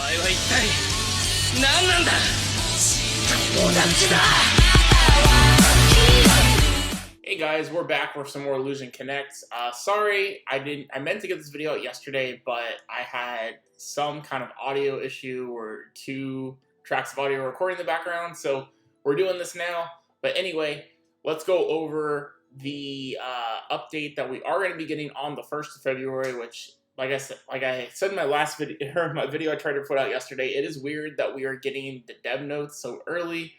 前は一体何なんだ。友達だ。 Hey guys, we're back for some more Illusion Connect. Sorry, I meant to get this video out yesterday, but I had some kind of audio issue or 2 tracks of audio recording in the background, so we're doing this now. But anyway, let's go over the update that we are going to be getting on the 1st of February, which, like I said in my last video, or my video I tried to put out yesterday, it is weird that we are getting the dev notes so early.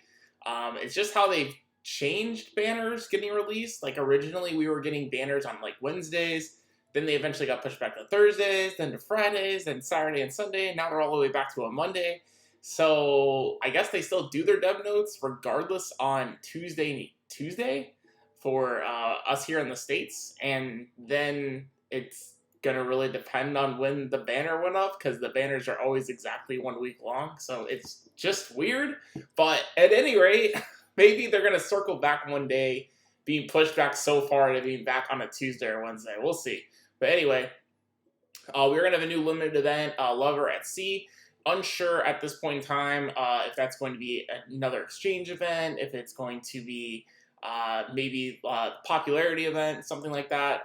It's just how they've changed banners getting released. Like originally we were getting banners on like Wednesdays, then they eventually got pushed back to Thursdays, then to Fridays, then Saturday and Sunday, and now they're all the way back to a Monday. So I guess they still do their dev notes regardless on Tuesday for us here in the States, and then it's gonna really depend on when the banner went up, because the banners are always exactly 1 week long, so it's just weird. But at any rate, maybe they're gonna circle back one day, being pushed back so far to being back on a Tuesday or Wednesday. We'll see. But anyway, we're gonna have a new limited event, Lover at Sea. Unsure at this point in time if that's going to be another exchange event, if it's going to be maybe popularity event, something like that.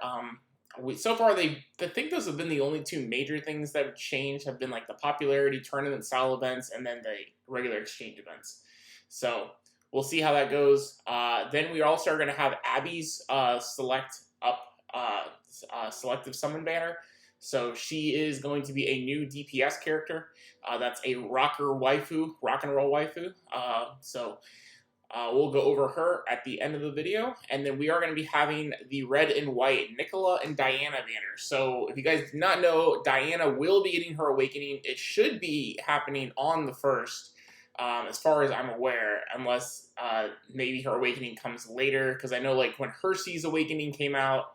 So far, I think those have been the only 2 major things that have changed, have been like the popularity tournament style events and then the regular exchange events. So we'll see how that goes. Then we also are going to have Abby's selective summon banner. So she is going to be a new DPS character. That's a rock and roll waifu. We'll go over her at the end of the video, and then we are going to be having the red and white Nicola and Diana banner. So if you guys do not know, Diana will be getting her awakening. It should be happening on the 1st, as far as I'm aware, unless maybe her awakening comes later, because I know like when Hersey's awakening came out,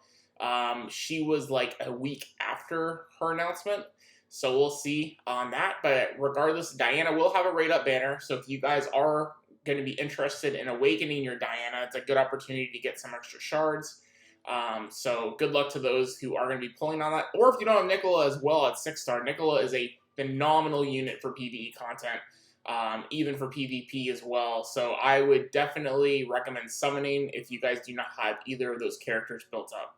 she was like a week after her announcement. So we'll see on that. But regardless, Diana will have a rate up banner. So if you guys are going to be interested in awakening your Diana, it's a good opportunity to get some extra shards. So good luck to those who are going to be pulling on that. Or if you don't have Nicola as well at 6-star, Nicola is a phenomenal unit for PvE content, even for PvP as well. So I would definitely recommend summoning if you guys do not have either of those characters built up.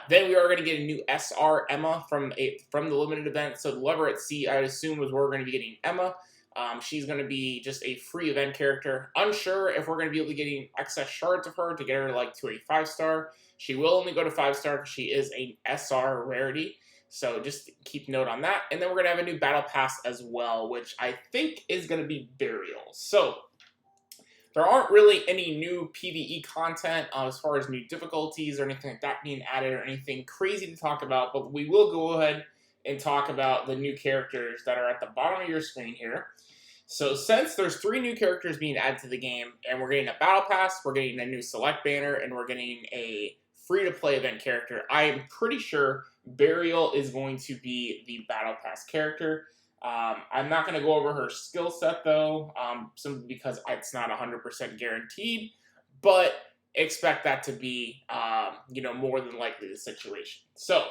Then we are going to get a new SR Emma from the limited event. So the Lover at Sea, I assume, was where we're going to be getting Emma. She's going to be just a free event character. Unsure if we're going to be able to getting excess shards of her to get her like to a 5-star. She will only go to 5-star because she is an SR rarity. So just keep note on that. And then we're going to have a new battle pass as well, which I think is going to be Burial. So there aren't really any new PvE content as far as new difficulties or anything like that being added or anything crazy to talk about, but we will go ahead and talk about the new characters that are at the bottom of your screen here. So since there's 3 new characters being added to the game, and we're getting a battle pass, we're getting a new select banner, and we're getting a free-to-play event character, I am pretty sure Burial is going to be the battle pass character. I'm not going to go over her skill set though, simply because it's not 100% guaranteed, but expect that to be, more than likely the situation. So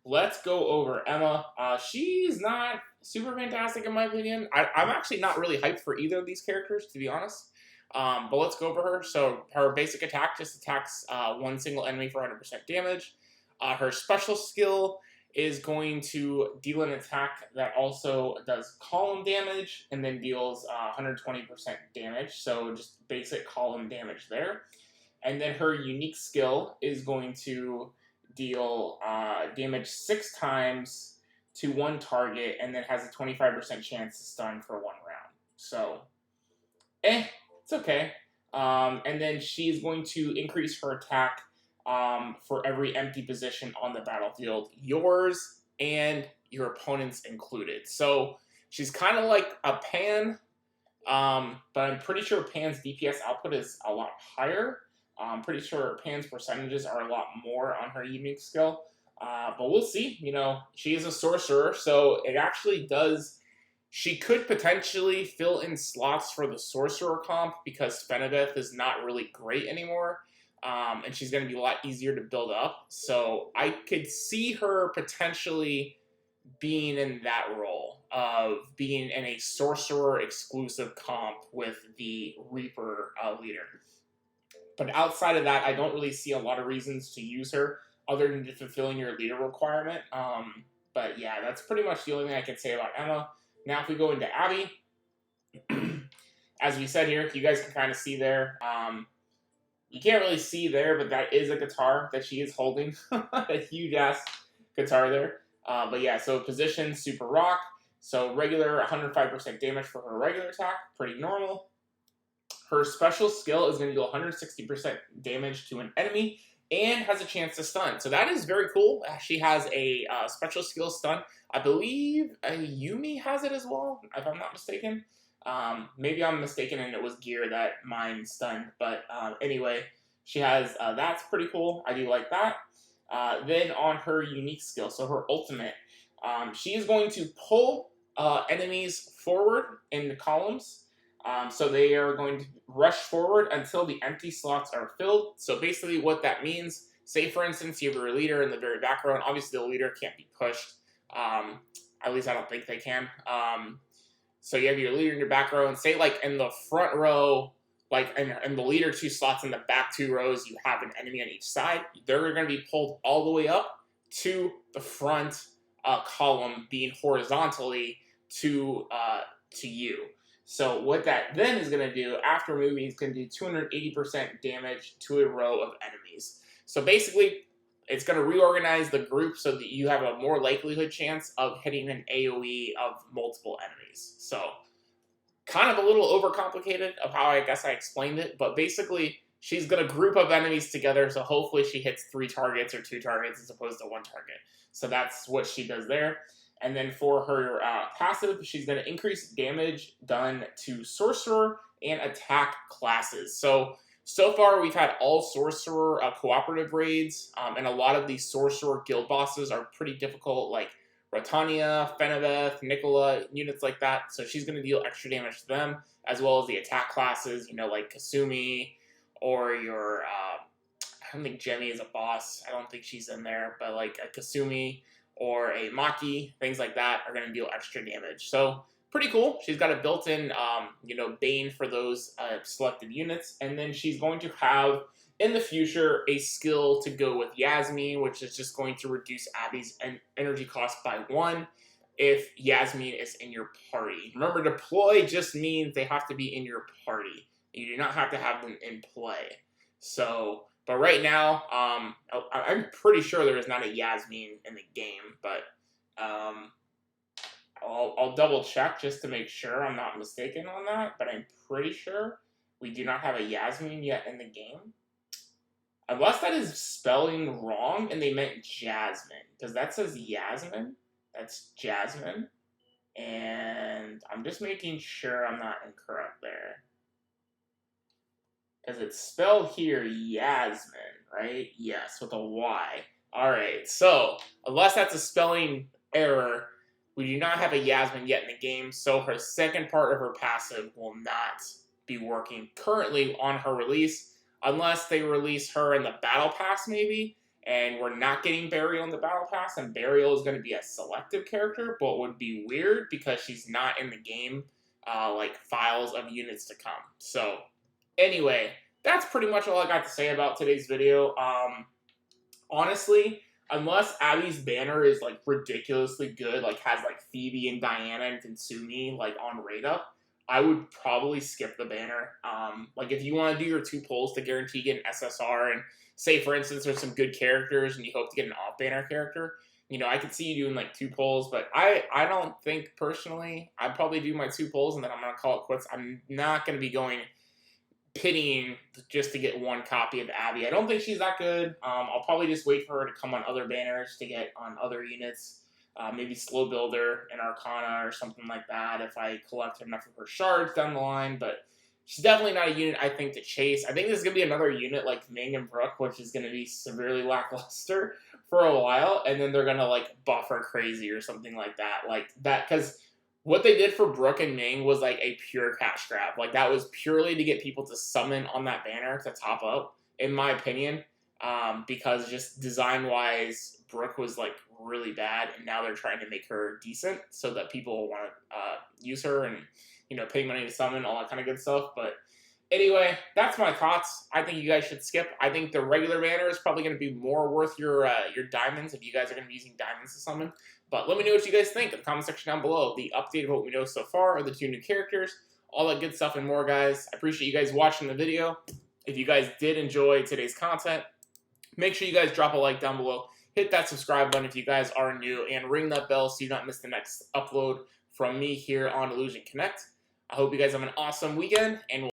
let's go over Emma. She's not super fantastic in my opinion. I'm actually not really hyped for either of these characters, to be honest. But let's go over her. So her basic attack just attacks one single enemy for 100% damage. Her special skill is going to deal an attack that also does column damage and then deals 120% damage. So just basic column damage there. And then her unique skill is going to deal damage 6 times to one target, and then has a 25% chance to stun for 1 round. So, it's okay. And then she's going to increase her attack for every empty position on the battlefield, yours and your opponent's included. So she's kind of like a Pan, but I'm pretty sure Pan's DPS output is a lot higher. I'm pretty sure Pan's percentages are a lot more on her unique skill. But we'll see. She is a sorcerer, so it actually does. She could potentially fill in slots for the sorcerer comp because Fenebeth is not really great anymore. And she's going to be a lot easier to build up. So I could see her potentially being in that role. of being in a Sorcerer exclusive comp with the Reaper leader. But outside of that, I don't really see a lot of reasons to use her other than just fulfilling your leader requirement. But yeah, that's pretty much the only thing I can say about Emma. Now if we go into Abby, as we said here, you guys can kind of see there. You can't really see there, but that is a guitar that she is holding. A huge-ass guitar there. But yeah, so position, super rock. So regular 105% damage for her regular attack. Pretty normal. Her special skill is going to do 160% damage to an enemy and has a chance to stun. So that is very cool. She has a special skill stun. I believe Yumi has it as well, if I'm not mistaken. Maybe I'm mistaken and it was Gear that mine stunned. But anyway, she has, that's pretty cool. I do like that. Then on her unique skill, so her ultimate, she is going to pull enemies forward in the columns. So they are going to rush forward until the empty slots are filled. So basically what that means, say for instance you have your leader in the very background. Obviously the leader can't be pushed. At least I don't think they can. So you have your leader in your back row, and say like in the front row, like in the leader 2 slots in the back 2 rows, you have an enemy on each side. They're going to be pulled all the way up to the front column, being horizontally to you. So what that then is going to do, after moving, is going to do 280% damage to a row of enemies. So basically, it's going to reorganize the group so that you have a more likelihood chance of hitting an AoE of multiple enemies. So kind of a little overcomplicated of how I guess I explained it, but basically she's going to group up enemies together, so hopefully she hits 3 targets or 2 targets as opposed to 1 target. So that's what she does there. And then for her passive, she's going to increase damage done to Sorcerer and attack classes. So far we've had all Sorcerer cooperative raids, and a lot of these Sorcerer guild bosses are pretty difficult, like Rotania, Fenebeth, Nicola, units like that. So she's going to deal extra damage to them, as well as the attack classes, you know, like Kasumi, or your, I don't think Jemmy is a boss. I don't think she's in there, but like a Kasumi or a Maki, things like that are going to deal extra damage. So pretty cool. She's got a built-in, you know, Bane for those selected units. And then she's going to have, in the future, a skill to go with Yasmin, which is just going to reduce Abby's energy cost by 1 if Yasmin is in your party. Remember, deploy just means they have to be in your party. You do not have to have them in play. So, but right now, I'm pretty sure there is not a Yasmin in the game, but I'll double check just to make sure I'm not mistaken on that, but I'm pretty sure we do not have a Yasmin yet in the game. Unless that is spelling wrong and they meant Jasmine, because that says Yasmin. That's Jasmine. And I'm just making sure I'm not incorrect there. Because it's spelled here Yasmin, right? Yes, with a Y. Alright, so unless that's a spelling error, we do not have a Yasmin yet in the game, so her second part of her passive will not be working currently on her release, unless they release her in the Battle Pass maybe, and we're not getting Burial in the Battle Pass, and Burial is going to be a selective character, but would be weird because she's not in the game, like files of units to come. So anyway, that's pretty much all I got to say about today's video. Honestly, unless Abby's banner is like ridiculously good, like has like Phoebe and Diana and Tatsumi like on raid up, I would probably skip the banner. Like if you want to do your 2 pulls to guarantee get an SSR, and say for instance there's some good characters and you hope to get an off banner character, you know, I could see you doing like 2 pulls, but I don't think personally, I'd probably do my 2 pulls and then I'm going to call it quits. I'm not going to be going pitying just to get 1 copy of Abby. I don't think she's that good. I'll probably just wait for her to come on other banners to get on other units. Maybe Slow Builder and Arcana or something like that if I collect enough of her shards down the line. But she's definitely not a unit I think to chase. I think this is going to be another unit like Ming and Brook, which is going to be severely lackluster for a while. And then they're going to like buff her crazy or something like that. Like that, because what they did for Brook and Ming was like a pure cash grab. Like that was purely to get people to summon on that banner to top up, in my opinion. Because just design-wise, Brooke was like really bad, and now they're trying to make her decent so that people want to use her and pay money to summon, all that kind of good stuff. But anyway, that's my thoughts. I think you guys should skip. I think the regular banner is probably going to be more worth your diamonds if you guys are going to be using diamonds to summon. But let me know what you guys think in the comment section down below. The update of what we know so far, are the 2 new characters, all that good stuff and more, guys. I appreciate you guys watching the video. If you guys did enjoy today's content, make sure you guys drop a like down below. Hit that subscribe button if you guys are new, and ring that bell so you don't miss the next upload from me here on Illusion Connect. I hope you guys have an awesome weekend, and we'll